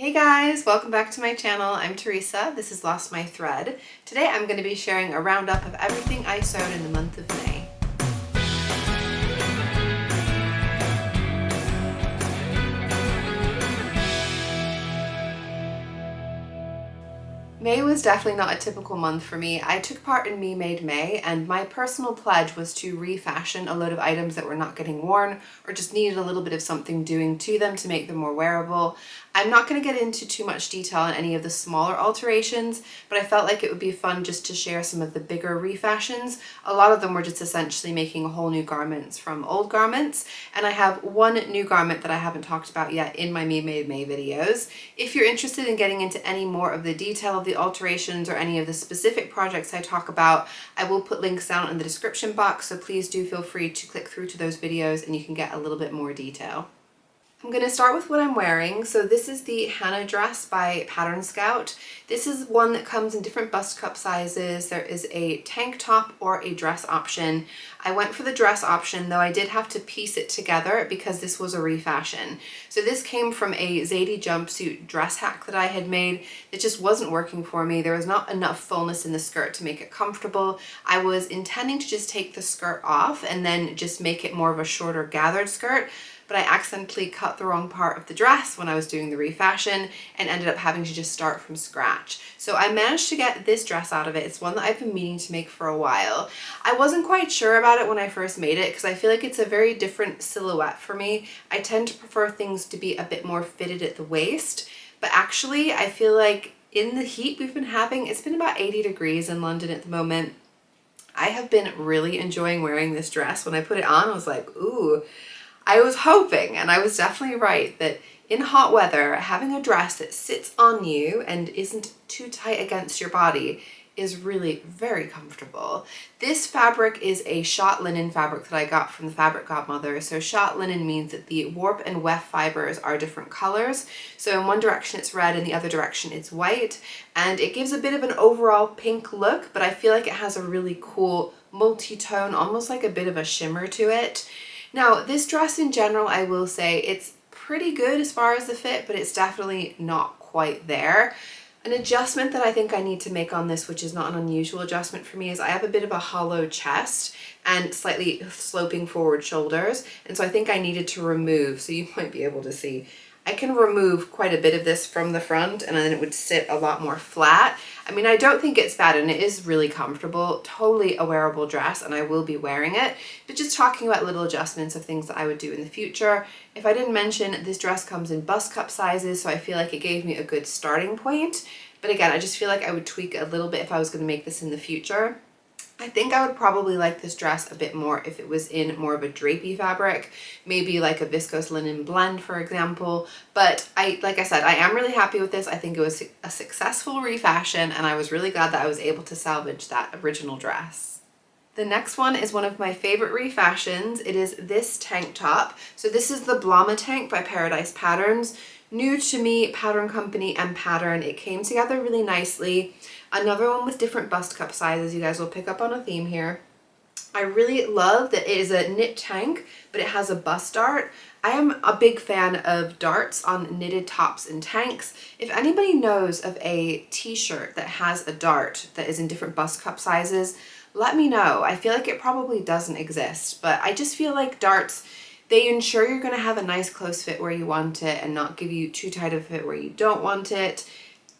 Hey guys, welcome back to my channel. I'm Theresa. This is Lost My Thread. Today I'm going to be sharing a roundup of everything I sewed in the month of May. May was definitely not a typical month for me. I took part in Me Made May, and my personal pledge was to refashion a load of items that were not getting worn or just needed a little bit of something doing to them to make them more wearable. I'm not going to get into too much detail on any of the smaller alterations, but I felt like it would be fun just to share some of the bigger refashions. A lot of them were just essentially making whole new garments from old garments, and I have one new garment that I haven't talked about yet in my Me Made May videos. If you're interested in getting into any more of the detail of the alterations or any of the specific projects I talk about, I will put links down in the description box, so please do feel free to click through to those videos and you can get a little bit more detail. I'm going to start with what I'm wearing. So this is the Hana Dress by Pattern Scout. This is one that comes in different bust cup sizes. There is a tank top or a dress option. I went for the dress option, though I did have to piece it together because this was a refashion. So this came from a Zadie jumpsuit dress hack that I had made that just wasn't working for me. There was not enough fullness in the skirt to make it comfortable. I was intending to just take the skirt off and then just make it more of a shorter gathered skirt, but I accidentally cut the wrong part of the dress when I was doing the refashion and ended up having to just start from scratch. So I managed to get this dress out of it. It's one that I've been meaning to make for a while. I wasn't quite sure about it when I first made it because I feel like it's a very different silhouette for me. I tend to prefer things to be a bit more fitted at the waist, but actually I feel like in the heat we've been having, it's been about 80 degrees in London at the moment. I have been really enjoying wearing this dress. When I put it on, I was like, ooh. I was hoping, and I was definitely right, that in hot weather, having a dress that sits on you and isn't too tight against your body is really very comfortable. This fabric is a shot linen fabric that I got from the Fabric Godmother. So shot linen means that the warp and weft fibers are different colors. So in one direction it's red, in the other direction it's white, and it gives a bit of an overall pink look, but I feel like it has a really cool multi-tone, almost like a bit of a shimmer to it. Now, this dress in general, I will say it's pretty good as far as the fit, but it's definitely not quite there. An adjustment that I think I need to make on this, which is not an unusual adjustment for me, is I have a bit of a hollow chest and slightly sloping forward shoulders. And so I think I needed to remove, so you might be able to see, I can remove quite a bit of this from the front and then it would sit a lot more flat. I mean, I don't think it's bad and it is really comfortable, totally a wearable dress, and I will be wearing it, but just talking about little adjustments of things that I would do in the future. If I didn't mention, this dress comes in bust cup sizes, so I feel like it gave me a good starting point. But again, I just feel like I would tweak a little bit if I was going to make this in the future. I think I would probably like this dress a bit more if it was in more of a drapey fabric, maybe like a viscose linen blend, for example. But like I said, I am really happy with this. I think it was a successful refashion, and I was really glad that I was able to salvage that original dress. The next one is one of my favorite refashions. It is this tank top. So this is the Blomma Tank by Paradise Patterns. New to me pattern company and pattern. It came together really nicely. Another one with different bust cup sizes. You guys will pick up on a theme here. I really love that it is a knit tank, but it has a bust dart. I am a big fan of darts on knitted tops and tanks. If anybody knows of a t-shirt that has a dart that is in different bust cup sizes, let me know. I feel like it probably doesn't exist, but I just feel like darts, they ensure you're going to have a nice close fit where you want it and not give you too tight of a fit where you don't want it.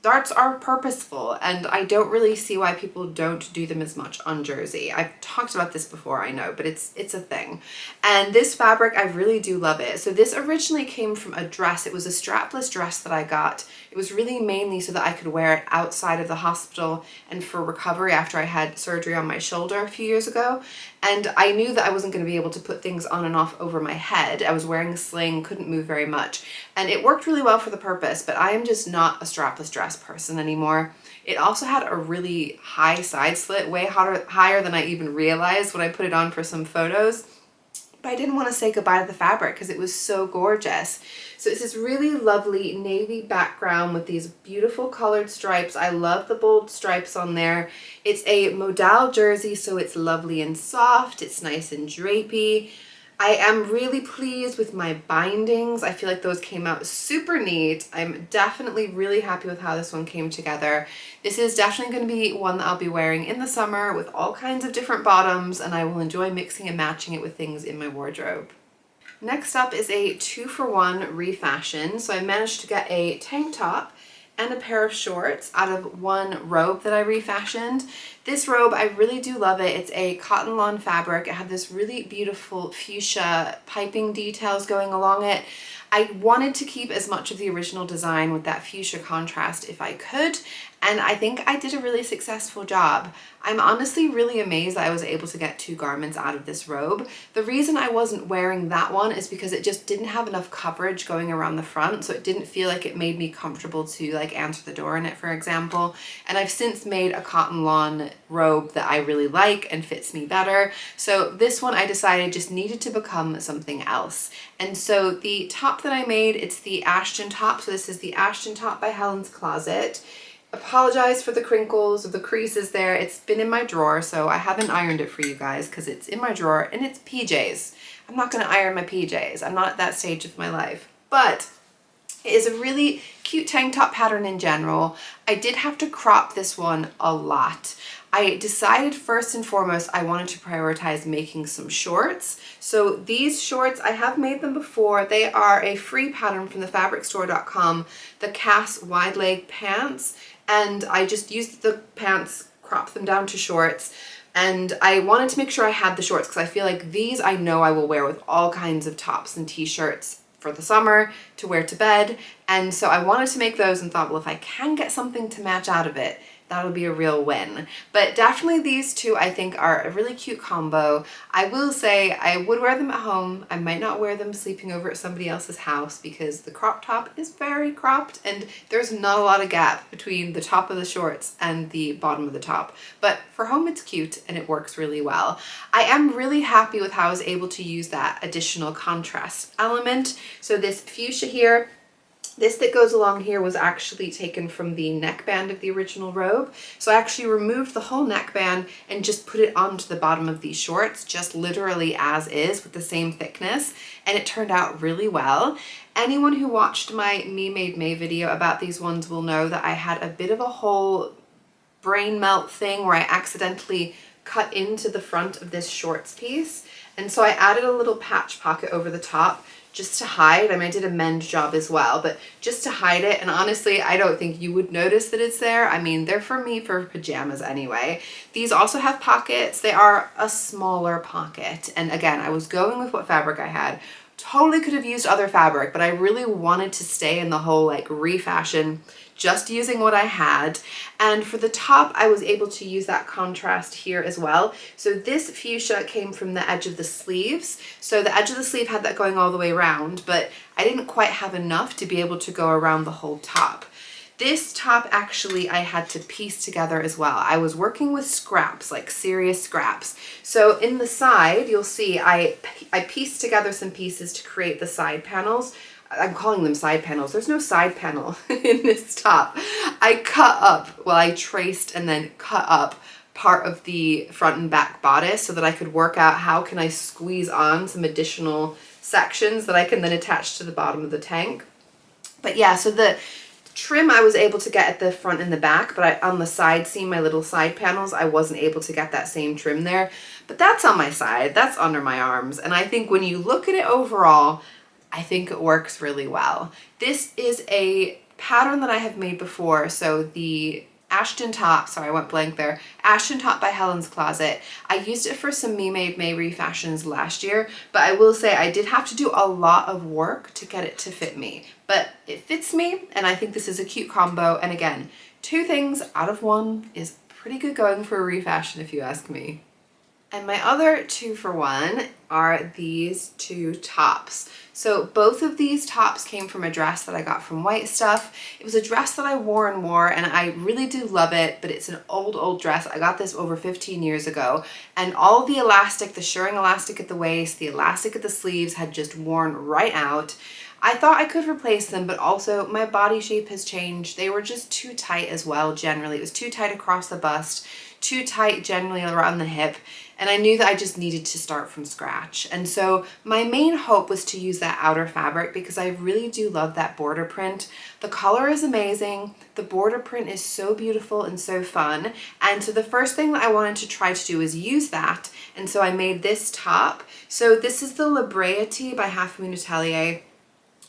Darts are purposeful, and I don't really see why people don't do them as much on jersey. I've talked about this before, I know, but it's a thing. And this fabric, I really do love it. So this originally came from a dress. It was a strapless dress that I got. It was really mainly so that I could wear it outside of the hospital and for recovery after I had surgery on my shoulder a few years ago. And I knew that I wasn't going to be able to put things on and off over my head. I was wearing a sling, couldn't move very much. And it worked really well for the purpose, but I am just not a strapless dress person anymore. It also had a really high side slit, way higher than I even realized when I put it on for some photos. But I didn't want to say goodbye to the fabric because it was so gorgeous. So it's this really lovely navy background with these beautiful colored stripes. I love the bold stripes on there. It's a modal jersey, so it's lovely and soft. It's nice and drapey. I am really pleased with my bindings. I feel like those came out super neat. I'm definitely really happy with how this one came together. This is definitely going to be one that I'll be wearing in the summer with all kinds of different bottoms, and I will enjoy mixing and matching it with things in my wardrobe. Next up is a 2-for-1 refashion. So I managed to get a tank top and a pair of shorts out of one robe that I refashioned. This robe, I really do love it. It's a cotton lawn fabric. It had this really beautiful fuchsia piping details going along it. I wanted to keep as much of the original design with that fuchsia contrast if I could, and I think I did a really successful job. I'm honestly really amazed that I was able to get 2 garments out of this robe. The reason I wasn't wearing that one is because it just didn't have enough coverage going around the front, so it didn't feel like it made me comfortable to like answer the door in it, for example. And I've since made a cotton lawn robe that I really like and fits me better. So this one I decided just needed to become something else. And so the top that I made, it's the Ashton top. So this is the Ashton top by Helen's Closet. Apologize for the crinkles or the creases there. It's been in my drawer, so I haven't ironed it for you guys because it's in my drawer and it's PJs. I'm not going to iron my PJs. I'm not at that stage of my life. But it is a really cute tank top pattern in general. I did have to crop this one a lot. I decided first and foremost I wanted to prioritize making some shorts. So these shorts, I have made them before. They are a free pattern from the fabricstore.com, the Cass wide leg pants. And I just used the pants, cropped them down to shorts. And I wanted to make sure I had the shorts because I feel like these I know I will wear with all kinds of tops and t-shirts for the summer to wear to bed. And so I wanted to make those and thought, well, if I can get something to match out of it, that'll be a real win. But definitely these two I think are a really cute combo. I will say I would wear them at home. I might not wear them sleeping over at somebody else's house because the crop top is very cropped and there's not a lot of gap between the top of the shorts and the bottom of the top. But for home it's cute and it works really well. I am really happy with how I was able to use that additional contrast element. So this fuchsia here, this that goes along here was actually taken from the neckband of the original robe. So I actually removed the whole neckband and just put it onto the bottom of these shorts, just literally as is with the same thickness. And it turned out really well. Anyone who watched my Me Made May video about these ones will know that I had a bit of a whole brain melt thing where I accidentally cut into the front of this shorts piece. And so I added a little patch pocket over the top just to hide. I mean, I did a mend job as well, but just to hide it. And honestly, I don't think you would notice that it's there. I mean, they're for me for pajamas anyway. These also have pockets. They are a smaller pocket. And again, I was going with what fabric I had. Totally could have used other fabric, but I really wanted to stay in the whole like refashion, just using what I had. And for the top, I was able to use that contrast here as well. So this fuchsia came from the edge of the sleeves. So the edge of the sleeve had that going all the way around, but I didn't quite have enough to be able to go around the whole top. This top actually I had to piece together as well. I was working with scraps, like serious scraps. So in the side, you'll see I pieced together some pieces to create the side panels. I'm calling them side panels. There's no side panel in this top. I cut up, well, I traced and then cut up part of the front and back bodice so that I could work out how can I squeeze on some additional sections that I can then attach to the bottom of the tank. But yeah, so the trim I was able to get at the front and the back, but on the side seam, my little side panels, I wasn't able to get that same trim there. But that's on my side, that's under my arms. And I think when you look at it overall, I think it works really well. This is a pattern that I have made before. So the Ashton top, sorry, I went blank there. Ashton top by Helen's Closet. I used it for some Me Made May refashions last year, but I will say I did have to do a lot of work to get it to fit me. But it fits me, and I think this is a cute combo. And again, 2 things out of 1 is pretty good going for a refashion if you ask me. And my other 2-for-1 are these 2 tops. So both of these tops came from a dress that I got from White Stuff. It was a dress that I wore and I really do love it, but it's an old dress. I got this over 15 years ago, and all the elastic, the shirring elastic at the waist, the elastic at the sleeves had just worn right out. I thought I could replace them, but also my body shape has changed. They were just too tight as well generally. It was too tight across the bust, too tight generally around the hip, and I knew that I just needed to start from scratch. And so my main hope was to use that outer fabric because I really do love that border print. The color is amazing. The border print is so beautiful and so fun. And so the first thing that I wanted to try to do is use that. And so I made this top. So this is the La Brea tee by Half Moon Atelier.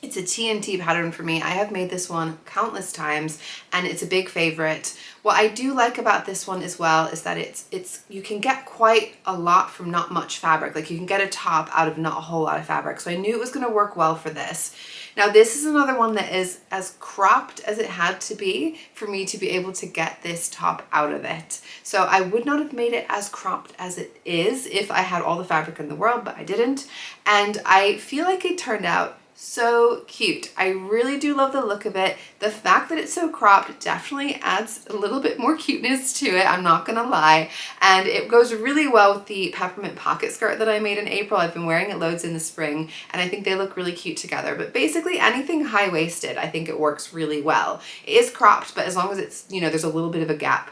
It's a TNT pattern for me. I have made this one countless times and it's a big favorite. What I do like about this one as well is that you can get quite a lot from not much fabric. Like you can get a top out of not a whole lot of fabric. So I knew it was going to work well for this. Now this is another one that is as cropped as it had to be for me to be able to get this top out of it. So I would not have made it as cropped as it is if I had all the fabric in the world, but I didn't. And I feel like it turned out so cute. I really do love the look of it. The fact that it's so cropped definitely adds a little bit more cuteness to it, I'm not gonna lie. And it goes really well with the peppermint pocket skirt that I made in April. I've been wearing it loads in the spring and I think they look really cute together. But basically anything high-waisted, I think it works really well. It is cropped, but as long as it's, you know, there's a little bit of a gap,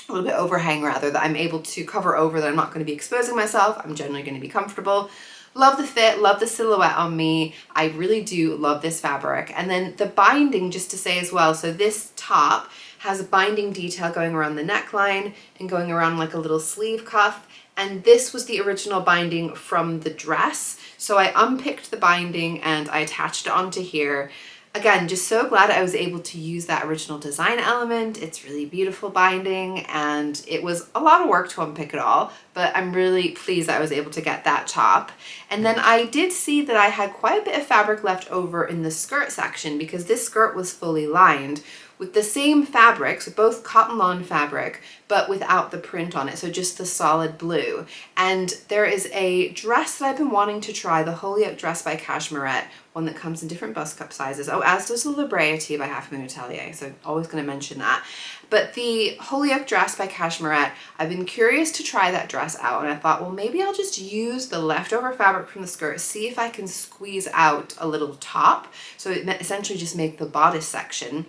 a little bit overhang rather, that I'm able to cover over, that I'm not going to be exposing myself, I'm generally going to be comfortable. Love the fit, love the silhouette on me. I really do love this fabric. And then the binding, just to say as well, so this top has a binding detail going around the neckline and going around like a little sleeve cuff. And this was the original binding from the dress. So I unpicked the binding and I attached it onto here. Again, just so glad I was able to use that original design element. It's really beautiful binding and it was a lot of work to unpick it all, but I'm really pleased that I was able to get that top. And then I did see that I had quite a bit of fabric left over in the skirt section because this skirt was fully lined with the same fabric, so both cotton lawn fabric, but without the print on it, so just the solid blue. And there is a dress that I've been wanting to try, the Holyoke dress by Cashmerette, one that comes in different bust cup sizes. Oh, as does the La Brea tee by Half Moon Atelier, so always gonna mention that. But the Holyoke dress by Cashmerette, I've been curious to try that dress out, and I thought, well, maybe I'll just use the leftover fabric from the skirt, see if I can squeeze out a little top, so it essentially just make the bodice section,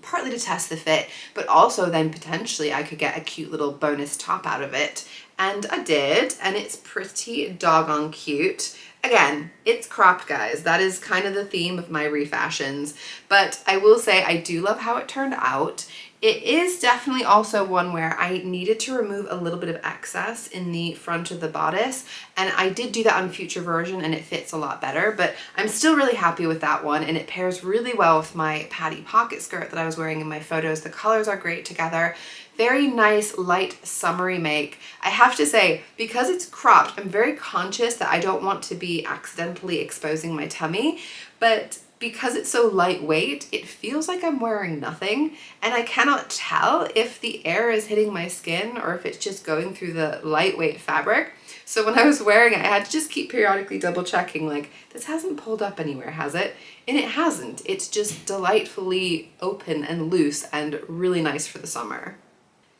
partly to test the fit, but also then potentially I could get a cute little bonus top out of it. And I did, and it's pretty doggone cute. Again, it's cropped, guys. That is kind of the theme of my refashions, but I will say I do love how it turned out. It is definitely also one where I needed to remove a little bit of excess in the front of the bodice, and I did do that on a future version and it fits a lot better, but I'm still really happy with that one, and it pairs really well with my patty pocket skirt that I was wearing in my photos. The colors are great together. Very nice, light, summery make. I have to say, because it's cropped, I'm very conscious that I don't want to be accidentally exposing my tummy, but because it's so lightweight, it feels like I'm wearing nothing, and I cannot tell if the air is hitting my skin or if it's just going through the lightweight fabric. So when I was wearing it, I had to just keep periodically double checking, like, this hasn't pulled up anywhere, has it? And it hasn't. It's just delightfully open and loose and really nice for the summer.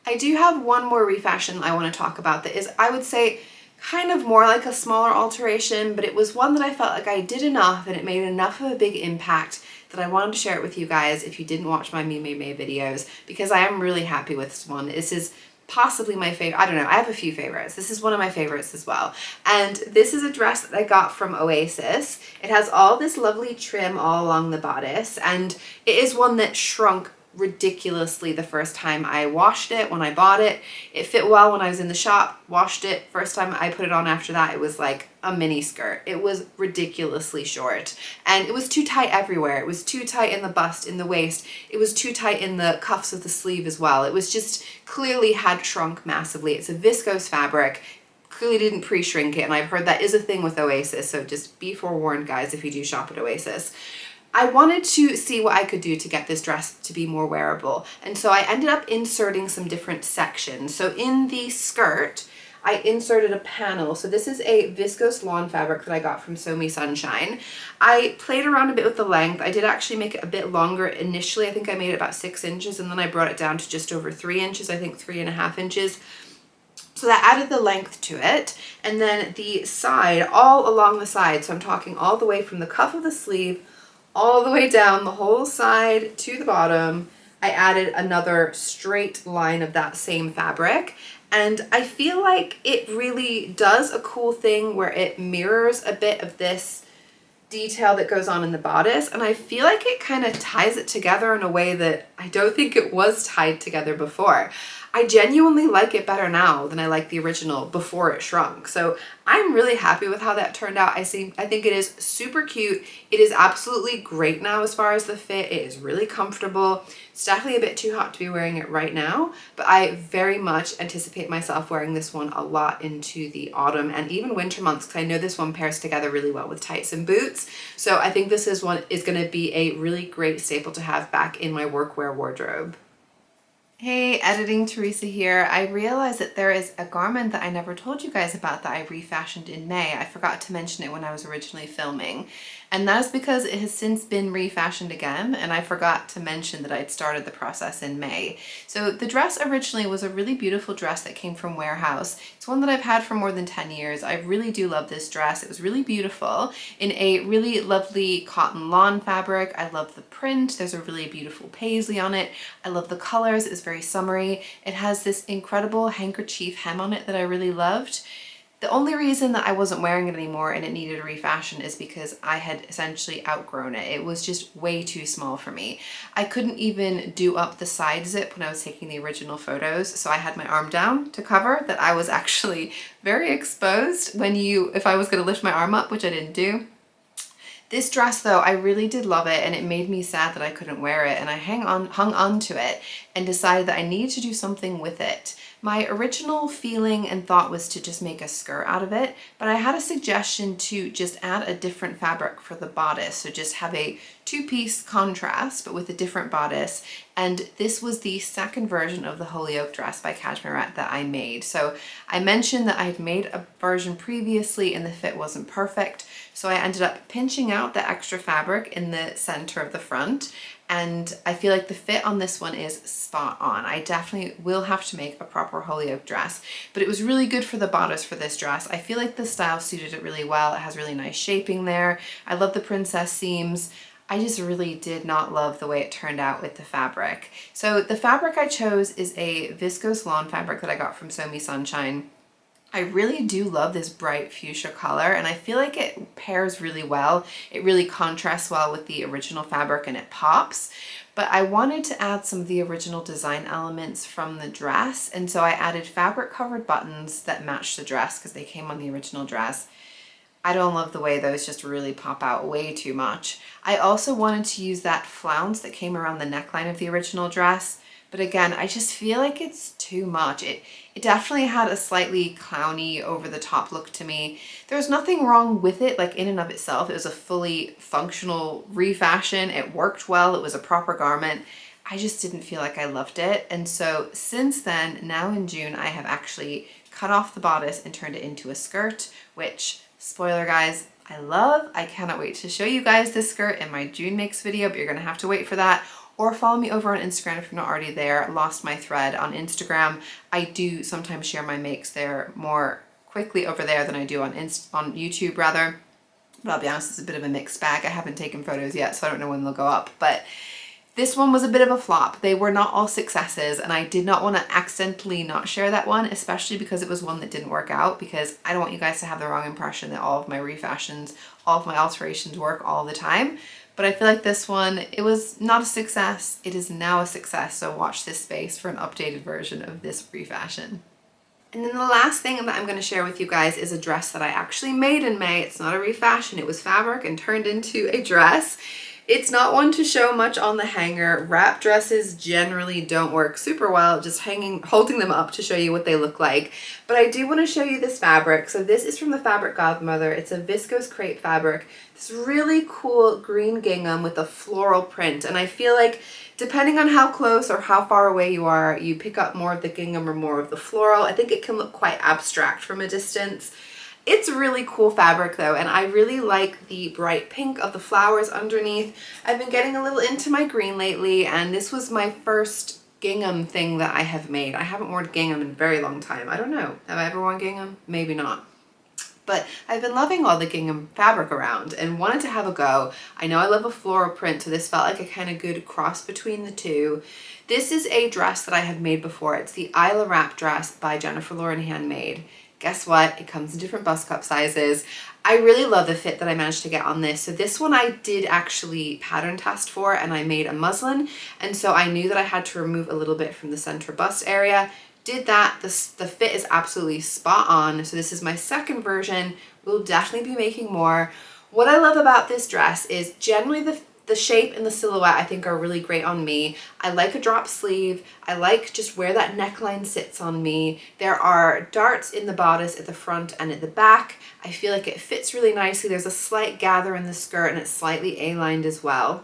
I do have one more refashion I want to talk about that is, I would say, kind of more like a smaller alteration, but it was one that I felt like I did enough and it made enough of a big impact that I wanted to share it with you guys if you didn't watch my Me Made May videos, because I am really happy with this one. This is possibly my favorite. I don't know, I have a few favorites. This is one of my favorites as well. And this is a dress that I got from Oasis. It has all this lovely trim all along the bodice, and it is one that shrunk ridiculously the first time I washed it. When I bought it, it fit well when I was in the shop, washed it. First time I put it on after that, it was like a mini skirt. It was ridiculously short and it was too tight everywhere. It was too tight in the bust, in the waist. It was too tight in the cuffs of the sleeve as well. It was just clearly had shrunk massively. It's a viscose fabric. Clearly didn't pre-shrink it, and I've heard that is a thing with Oasis, so just be forewarned, guys, if you do shop at Oasis. I wanted to see what I could do to get this dress to be more wearable, and so I ended up inserting some different sections. So in the skirt, I inserted a panel. So this is a viscose lawn fabric that I got from So Me Sunshine. I played around a bit with the length. I did actually make it a bit longer initially. I think I made it about 6 inches, and then I brought it down to just over 3 inches, I think 3.5 inches. So that added the length to it. And then the side, all along the side, so I'm talking all the way from the cuff of the sleeve all the way down the whole side to the bottom. I added another straight line of that same fabric, and I feel like it really does a cool thing where it mirrors a bit of this detail that goes on in the bodice, and I feel like it kind of ties it together in a way that I don't think it was tied together before. I genuinely like it better now than I like the original before it shrunk. So I'm really happy with how that turned out. I think it is super cute. It is absolutely great now as far as the fit. It is really comfortable. It's definitely a bit too hot to be wearing it right now, but I very much anticipate myself wearing this one a lot into the autumn and even winter months, because I know this one pairs together really well with tights and boots. So I think this is going to be a really great staple to have back in my workwear wardrobe. Hey, editing Theresa here. I realized that there is a garment that I never told you guys about that I refashioned in May. I forgot to mention it when I was originally filming. And that is because it has since been refashioned again, and I forgot to mention that I'd started the process in May. So the dress originally was a really beautiful dress that came from Warehouse. It's one that I've had for more than 10 years. I really do love this dress. It was really beautiful in a really lovely cotton lawn fabric. I love the print. There's a really beautiful paisley on it. I love the colors. It's very summery. It has this incredible handkerchief hem on it that I really loved. The only reason that I wasn't wearing it anymore and it needed a refashion is because I had essentially outgrown it. It was just way too small for me. I couldn't even do up the side zip when I was taking the original photos, so I had my arm down to cover that I was actually very exposed if I was going to lift my arm up, which I didn't do. This dress though, I really did love it, and it made me sad that I couldn't wear it, and I hung on to it and decided that I needed to do something with it. My original feeling and thought was to just make a skirt out of it, but I had a suggestion to just add a different fabric for the bodice. So just have a two-piece contrast, but with a different bodice. And this was the second version of the holyoke dress by Cashmere that I made. So I mentioned that I had made a version previously and the fit wasn't perfect. So I ended up pinching out the extra fabric in the center of the front, and I feel like the fit on this one is spot on. I definitely will have to make a proper holyoke dress, but it was really good for the bodice for this dress. I feel like the style suited it really well. It has really nice shaping there. I love the princess seams. I just really did not love the way it turned out with the fabric. So the fabric I chose is a viscose lawn fabric that I got from Sew Me Sunshine. I really do love this bright fuchsia color, and I feel like it pairs really well. It really contrasts well with the original fabric and it pops. But I wanted to add some of the original design elements from the dress, and so I added fabric covered buttons that matched the dress because they came on the original dress. I don't love the way those just really pop out way too much. I also wanted to use that flounce that came around the neckline of the original dress. But again, I just feel like it's too much. It definitely had a slightly clowny, over the top look to me. There's nothing wrong with it, like in and of itself. It was a fully functional refashion. It worked well. It was a proper garment. I just didn't feel like I loved it. And so since then, now in June, I have actually cut off the bodice and turned it into a skirt, which, spoiler guys, I love. I cannot wait to show you guys this skirt in my June makes video, but you're gonna have to wait for that. Or follow me over on Instagram if you're not already there. Lost my thread on Instagram. I do sometimes share my makes there more quickly over there than I do on YouTube rather. But I'll be honest, it's a bit of a mixed bag. I haven't taken photos yet, so I don't know when they'll go up. But this one was a bit of a flop. They were not all successes, and I did not want to accidentally not share that one, especially because it was one that didn't work out, because I don't want you guys to have the wrong impression that all of my refashions, all of my alterations work all the time. But I feel like this one, it was not a success. It is now a success, so watch this space for an updated version of this refashion. And then the last thing that I'm going to share with you guys is a dress that I actually made in May. It's not a refashion, it was fabric and turned into a dress. It's not one to show much on the hanger. Wrap dresses generally don't work super well, just holding them up to show you what they look like. But I do want to show you this fabric. So this is from the Fabric Godmother. It's a viscose crepe fabric. This really cool green gingham with a floral print. And I feel like depending on how close or how far away you are, you pick up more of the gingham or more of the floral. I think it can look quite abstract from a distance. It's really cool fabric though, and I really like the bright pink of the flowers underneath. I've been getting a little into my green lately, and this was my first gingham thing that I have made. I haven't worn gingham in a very long time. I don't know. Have I ever worn gingham? Maybe not. But I've been loving all the gingham fabric around and wanted to have a go. I know I love a floral print, so this felt like a kind of good cross between the two. This is a dress that I have made before. It's the Isla Wrap Dress by Jennifer Lauren Handmade. Guess what? It comes in different bust cup sizes. I really love the fit that I managed to get on this. So this one I did actually pattern test for, and I made a muslin. And so I knew that I had to remove a little bit from the center bust area. Did that. The fit is absolutely spot on. So this is my second version. We'll definitely be making more. What I love about this dress is generally the shape and the silhouette I think are really great on me. I like a drop sleeve. I like just where that neckline sits on me. There are darts in the bodice at the front and at the back. I feel like it fits really nicely. There's a slight gather in the skirt and it's slightly A-lined as well.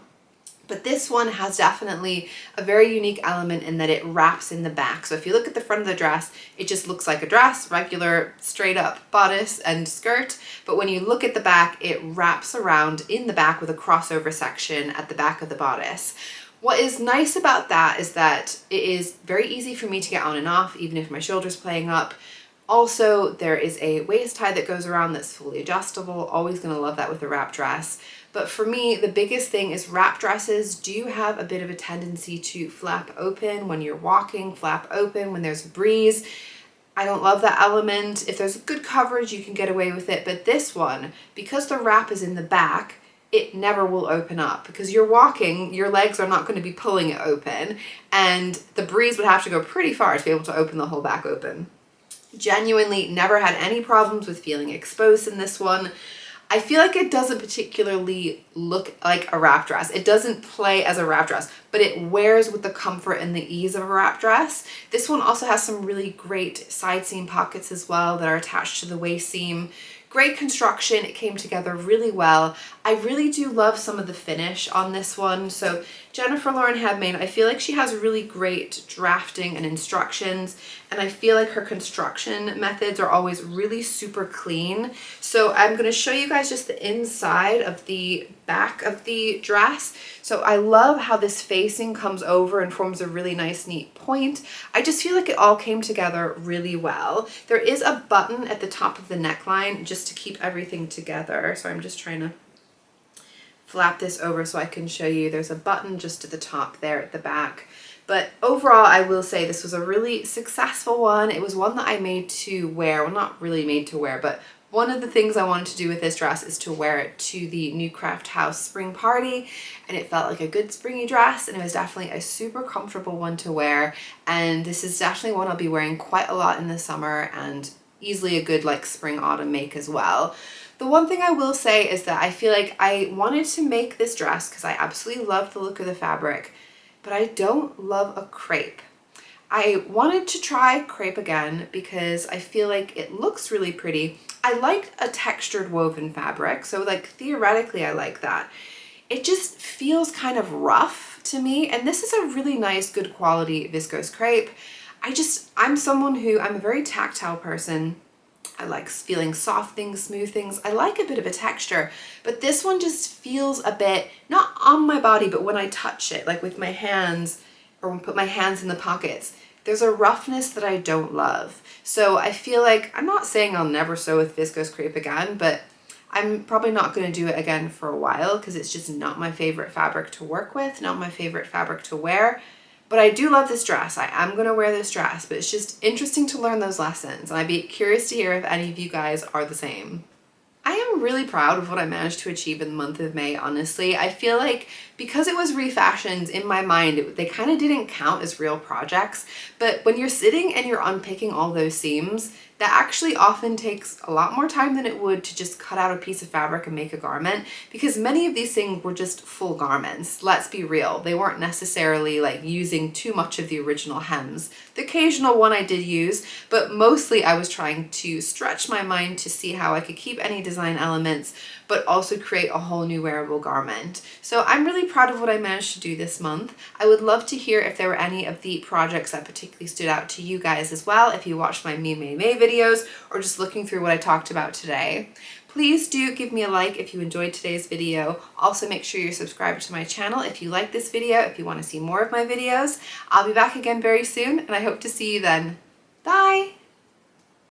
But this one has definitely a very unique element in that it wraps in the back. So if you look at the front of the dress, it just looks like a dress, regular straight up bodice and skirt. But when you look at the back, it wraps around in the back with a crossover section at the back of the bodice. What is nice about that is that it is very easy for me to get on and off, even if my shoulder's playing up. Also, there is a waist tie that goes around that's fully adjustable. Always gonna love that with a wrap dress. But for me, the biggest thing is wrap dresses do have a bit of a tendency to flap open when you're walking, flap open when there's a breeze. I don't love that element. If there's good coverage, you can get away with it. But this one, because the wrap is in the back, it never will open up because you're walking, your legs are not going to be pulling it open, and the breeze would have to go pretty far to be able to open the whole back open. Genuinely never had any problems with feeling exposed in this one. I feel like it doesn't particularly look like a wrap dress. It doesn't play as a wrap dress, but it wears with the comfort and the ease of a wrap dress. This one also has some really great side seam pockets as well that are attached to the waist seam. Great construction. It came together really well. I really do love some of the finish on this one. So Jennifer Lauren Handmade, I feel like she has really great drafting and instructions, and I feel like her construction methods are always really super clean. So I'm going to show you guys just the inside of the back of the dress. So I love how this facing comes over and forms a really nice neat point. I just feel like it all came together really well. There is a button at the top of the neckline just to keep everything together. So I'm just trying to flap this over so I can show you. There's a button just at the top there at the back. But overall, I will say this was a really successful one. It was one that I made to wear. Well, not really made to wear, but one of the things I wanted to do with this dress is to wear it to the New Craft House spring party, and it felt like a good springy dress, and it was definitely a super comfortable one to wear. And this is definitely one I'll be wearing quite a lot in the summer, and easily a good like spring autumn make as well. The one thing I will say is that I feel like I wanted to make this dress because I absolutely love the look of the fabric, but I don't love a crepe. I wanted to try crepe again because I feel like it looks really pretty. I liked a textured woven fabric, so like theoretically I like that. It just feels kind of rough to me, and this is a really nice, good quality viscose crepe. I'm someone who, I'm a very tactile person. I like feeling soft things, smooth things. I like a bit of a texture, but this one just feels a bit, not on my body, but when I touch it, like with my hands, or when I put my hands in the pockets, there's a roughness that I don't love. So I feel like, I'm not saying I'll never sew with viscose crepe again, but I'm probably not going to do it again for a while because it's just not my favorite fabric to work with, not my favorite fabric to wear. But I do love this dress. I am going to wear this dress, but it's just interesting to learn those lessons, and I'd be curious to hear if any of you guys are the same. I am really proud of what I managed to achieve in the month of May, honestly. I feel like because it was refashions, in my mind, they kind of didn't count as real projects, but when you're sitting and you're unpicking all those seams, that actually often takes a lot more time than it would to just cut out a piece of fabric and make a garment, because many of these things were just full garments. Let's be real. They weren't necessarily like using too much of the original hems. The occasional one I did use, but mostly I was trying to stretch my mind to see how I could keep any design elements, but also create a whole new wearable garment. So I'm really proud of what I managed to do this month. I would love to hear if there were any of the projects that particularly stood out to you guys as well, if you watched my Me Made May videos or just looking through what I talked about today. Please do give me a like if you enjoyed today's video. Also make sure you're subscribed to my channel if you like this video, if you want to see more of my videos. I'll be back again very soon, and I hope to see you then. Bye!